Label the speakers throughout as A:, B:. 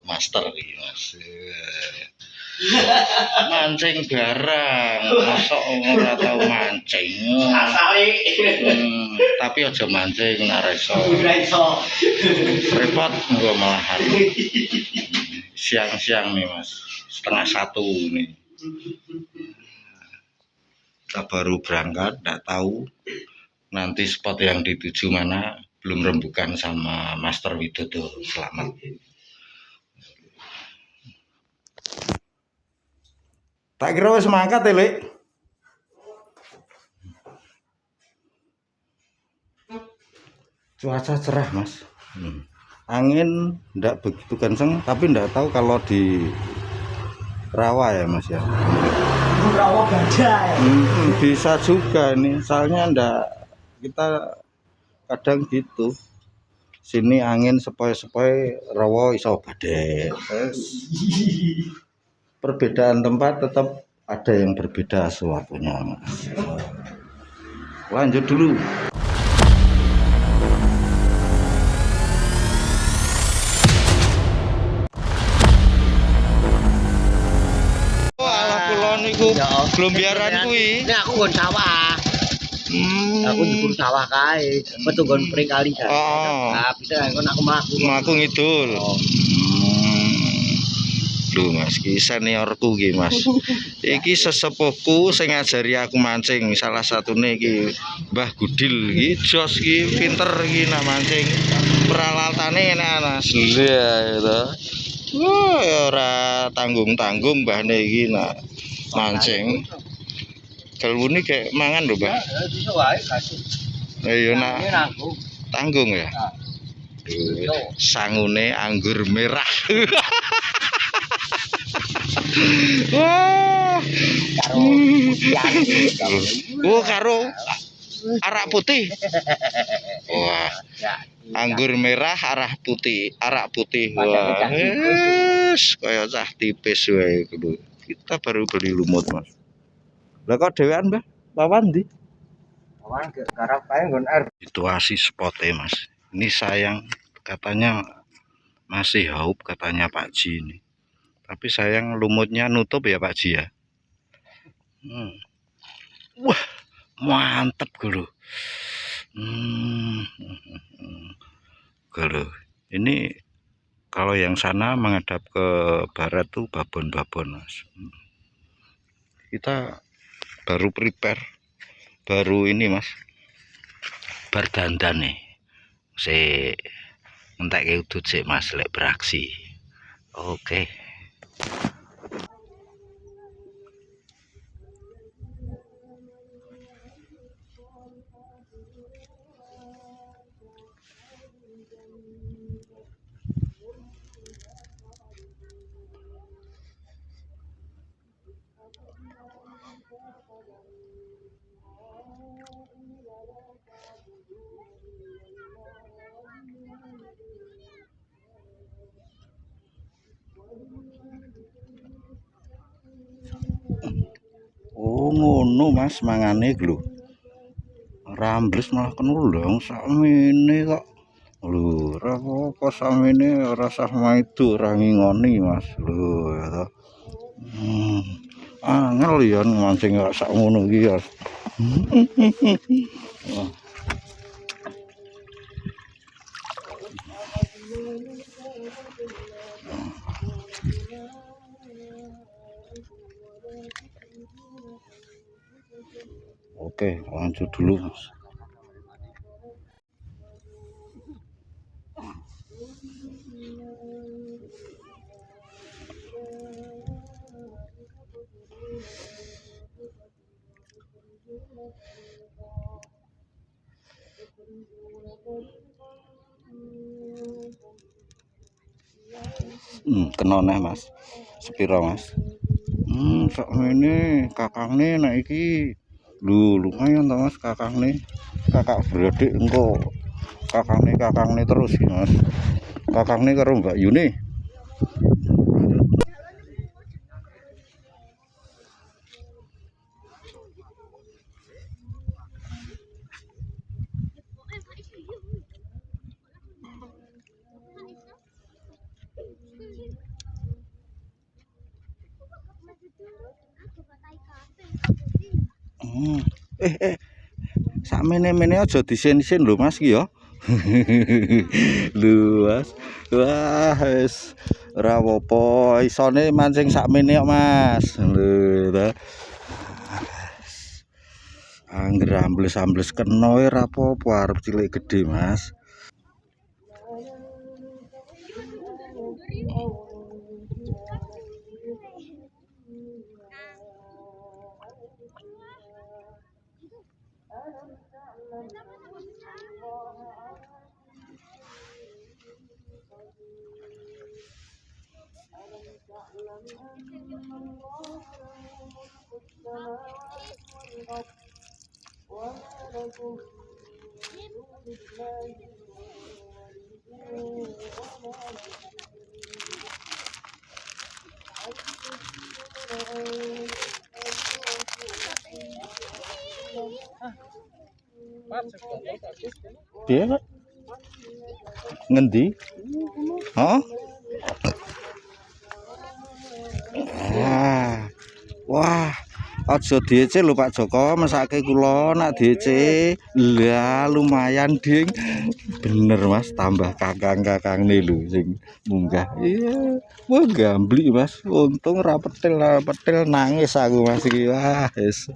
A: master iki Mas. Mancing barang, mosok ora tau mancing. Tapi aja mancing nek ora iso. Repot engko malahan. Siang-siang nih Mas, 12:30 nih. Kita baru berangkat, tidak tahu nanti spot yang dituju mana, belum rembukan sama Master Widodo. Selamat. Tak kira wis mangkat ya, Lek. Cuaca cerah, Mas. Angin tidak begitu kenceng, tapi tidak tahu kalau di rawa ya, Mas ya.
B: Rawa badai.
A: Bisa juga nih, soalnya ndak kita kadang gitu. Sini angin sepoi-sepoi, rawa iso badai. Perbedaan tempat tetap ada yang berbeda suatunya. Lanjut dulu. Ala kulon iku glombiaran kuwi.
B: Ini aku nggon sawah. Aku njupuk sawah kae, metu nggon pring kali kan. Nah, bisa nggon aku mlaku
A: ngidul. Lho Mas, iki seniorku iki Mas. Iki sesepuhku sing ngajari aku mancing. Salah satune iki Mbah Gudil iki jos iki pinter iki nak mancing. Peralatane enak Mas. Iya itu. Wah, ora tanggung-tanggung mbahne iki nak mancing. Kelwune kayak mangan lho, Mbah.
B: Bisa wae kasih.
A: Iya nak tanggung ya. Sangune anggur merah. Wah. Karo arak putih. Wah. Anggur merah arak putih. Wah. Kayak cah tipis wae kudu. Kita baru beli lumut, Mas. Lah kok dhewean, Mbah? Lawan ndi?
B: Lawan garap kae nggon air.
A: Situasi spotnya, Mas. Ini sayang katanya masih haup katanya Pak Ji ini. Tapi sayang lumutnya nutup ya Pak Ji ya. Wah, mantep guru. Guru. Ini kalau yang sana menghadap ke barat tuh babon-babon, Mas. Kita baru prepare, baru ini Mas, berdandan nih. Entek ke udut sih Mas, lek beraksi. Oke. Oh ngono Mas mangane lho. Rambles malah kenulung sakmene kok. Lho, ora apa sakmene ora sah maido ora ngingoni Mas. Lho ya to. Angel ya mancing kok sak ngono iki ya. Oke, lanjut dulu Mas. Kena neh Mas. Sepiro Mas? Sakmene kakangne nek iki lho lumayan to Mas kakangne. Kakak beradik engko kakangne terus iki Mas. Kakangne karo Mbak Yuni. Sakmene-mene aja disin-sin lho Mas ki ya. Lho Mas. Wah, wis ora apa-apa. Isone mancing sakmene kok Mas. Lho ta. Angger ambles-ambles kena ora apa-apa arep cilik gede Mas. Piye Pak? Ngendi? Hah? Wah, aja diece lho Pak Joko, mesake kula nak diece. Lah lumayan ding. Bener Mas, tambah kakang-kakangne lho sing munggah. Iya, wah gamblik Mas. Untung ora petil nangis aku Mas iki. Wah, wis.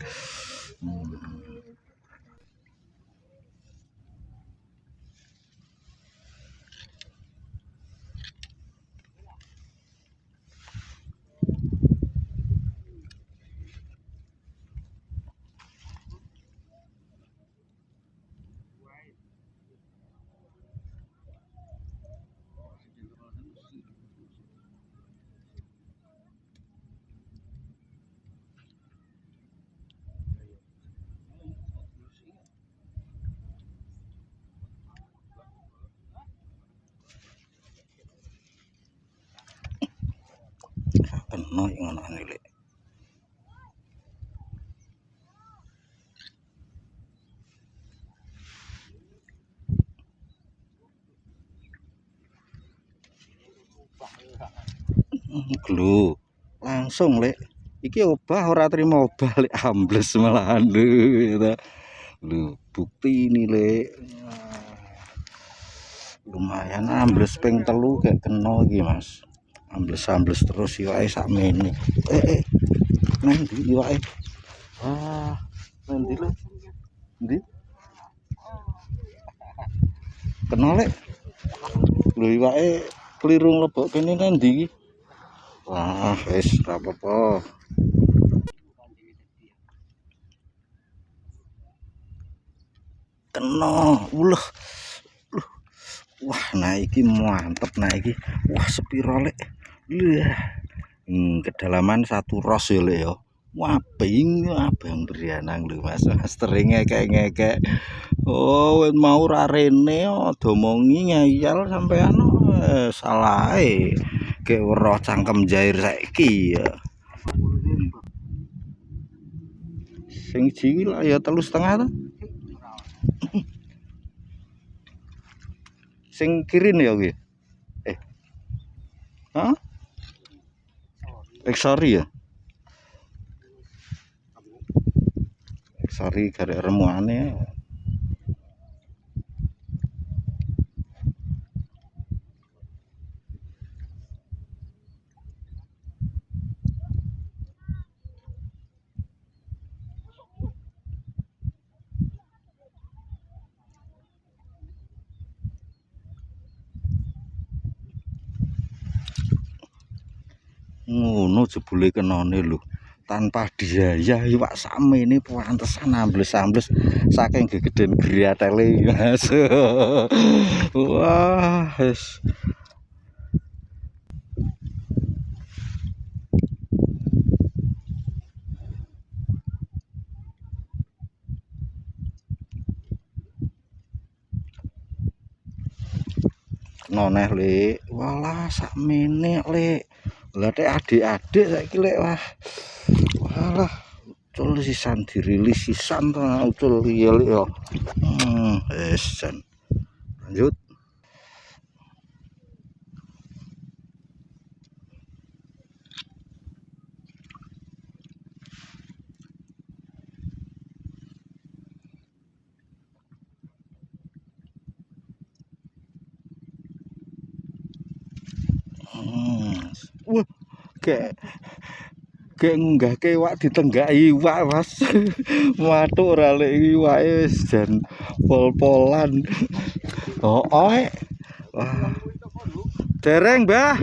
A: Kena ngono lek. Lho, langsung lek. Iki obah ora trimo obah lek ambles malahan lho. Lho, bukti ini lek. Lumayan ambles ping 3 kayak kena iki Mas. Ambles-ambles terus iwake sakmene. Nang ndi iwake? Wah, nang ndi lho? Ndi? Kena lek. Lho iwake kliru mlebok kene nang ndi iki? Wah, wis ora apa-apa. Kena, uleh. Wah, nah iki mantep nah iki. Wah, sepiro lek. Kedalaman 1 ros ya lek ya. Wah, abang berianang lho Mas. Steringe ngekek. Oh, mau ra rene domongi ngeyel sampean salahe. Kayak weruh cangkem jair saiki ya. Sing iki lah ya 3,5 to. Sing kirin ya kuwi. Hah? Sorry ya. Sorry garek remuane. Ngono jebule kenane lho. Tanpa biaya iwak sakmene pantesan ambles-ambles saking gegeden griatele Mas. Wah, wis. Noneh Lek. Walah sakmene Lek. Lah tek adik-adik saiki Lek wah. Walah ucul sisan dirilis sisan to ucul iya Lek ya. Wis jan. Lanjut. Wah, kayak ngunggahke iwak ditenggak iwak, Mas. Watuk ora lek iwake wis jan pol-polan. Oh, wah. Dereng, Mbah.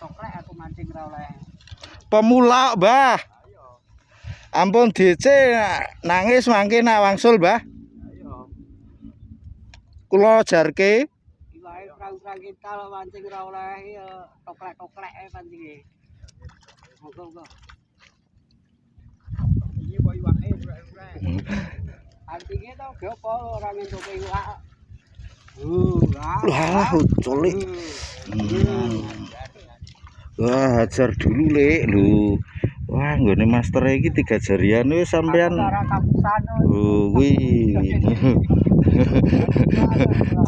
B: Toklek aku mancing ra oleh.
A: Pemula, Mbah. Ampun DC nangis mangke nak wangsul, Mbah. Kula jarke
B: Iwake prang-prang kita lo mancing ra oleh ya toklek-toklek pancinge. Monggo. Iki kok iwake prang-prang. Pancinge to ge apa ora ngentuke iwak.
A: Wah, ucul. Wah, hajar dulu, Lek. Lho. Wah, nggone master iki 3 jarian wis sampean. Oh, wih.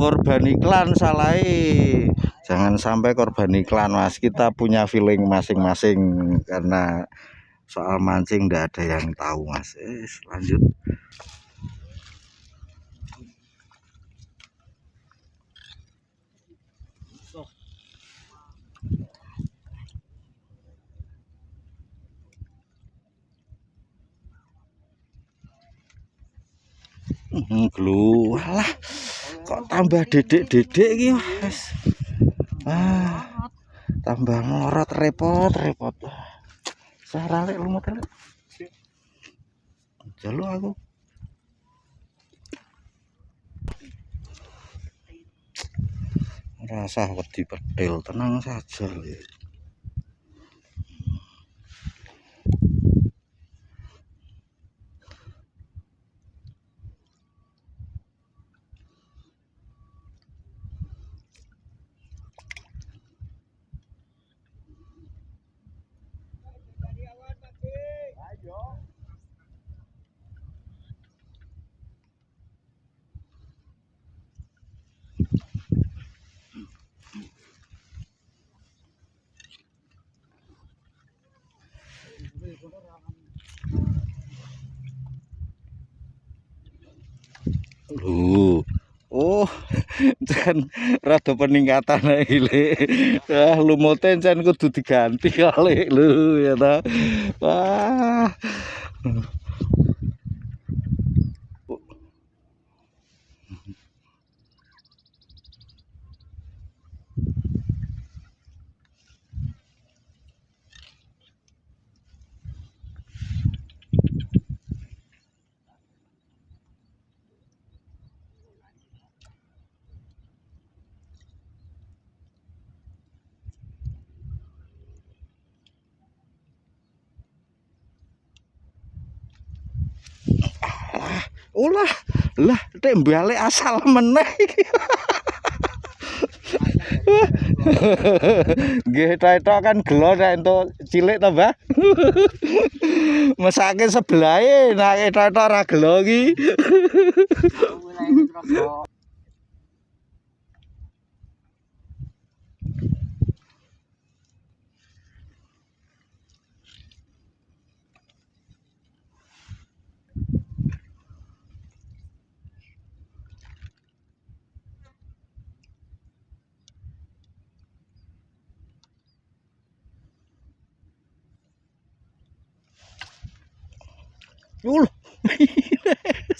A: Korban iklan salahe. Jangan sampai korban iklan, Mas. Kita punya feeling masing-masing karena soal mancing ndak ada yang tahu, Mas. Lanjut. Glu, alah kok tambah dedek-dedek iki, Mas. Tambah melorot repot. Sarale lumut lek. Jaluk aku. Rasa wedi pedil, tenang saja. Oh, jan rada peningkatan iki, Lek. Lumute jan kudu diganti kali lho ya ta. Wah. Ulah, lah nek balik asal meneh iki. Nggih, tok kan gelo nek entuk cilik to, Mbah. Mesake sebelahe nek tok ora gelo iki.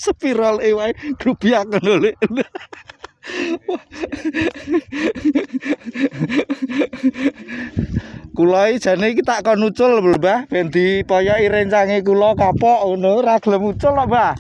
A: Spiral wae grubiak ngono lek. Kula iki jane iki tak kon ucul lho, Mbah, ben dipoyoki rencange kula kapok ngono ora gelem ucul kok, Mbah.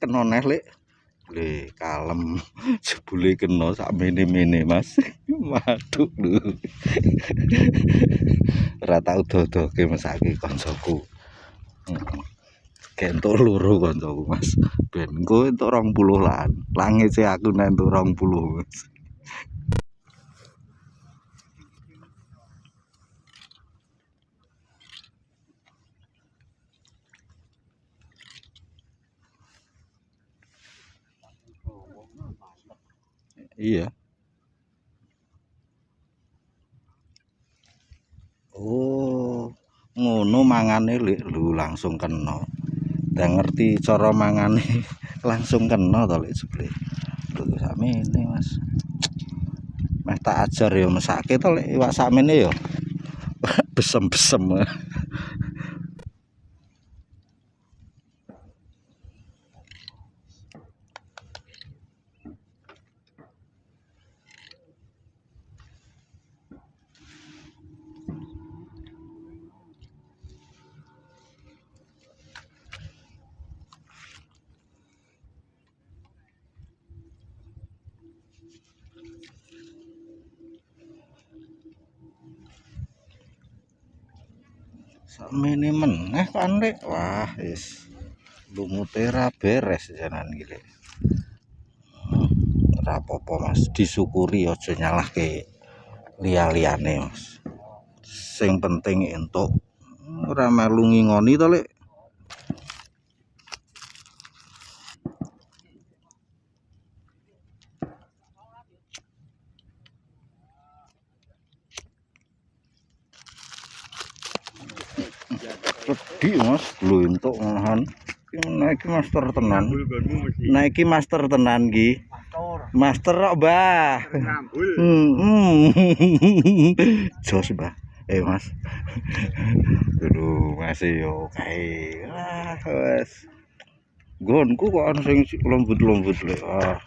A: Kena neh, Lek. Le kalem jebule kena sak mene-mene, Mas. Waduh lho. Ora tau dodoke mesake koncoku. Kentuk loro koncoku, Mas. Ben engko entuk 20 lan. Langit aku nek entuk 20, Mas. Iya. Oh, ngono mangane lho langsung kena. Dan ngerti cara mangane langsung kena to lek jebule. Lho sakmene Mas. Meh tak ajar ya mesake to lek iwak sakmene ya. Besem-besem. Sakmene meneh kan Lek. Wah, wis lumute ra beres janan iki Lek. Ora apa-apa Mas, disyukuri aja nyalahke liya-liyane Mas. Sing penting entuk. Ora melu ngingoni to Lek. Sedih Mas, lho entuk ngonohan. Naiki master tenan. Naiki master tenan ki. Master kok, Mbah. Jos, Mbah. Mas. Aduh, masih yo kae. Wah, wes. Gonku kok ana sing lembut-lembut lek. Wah.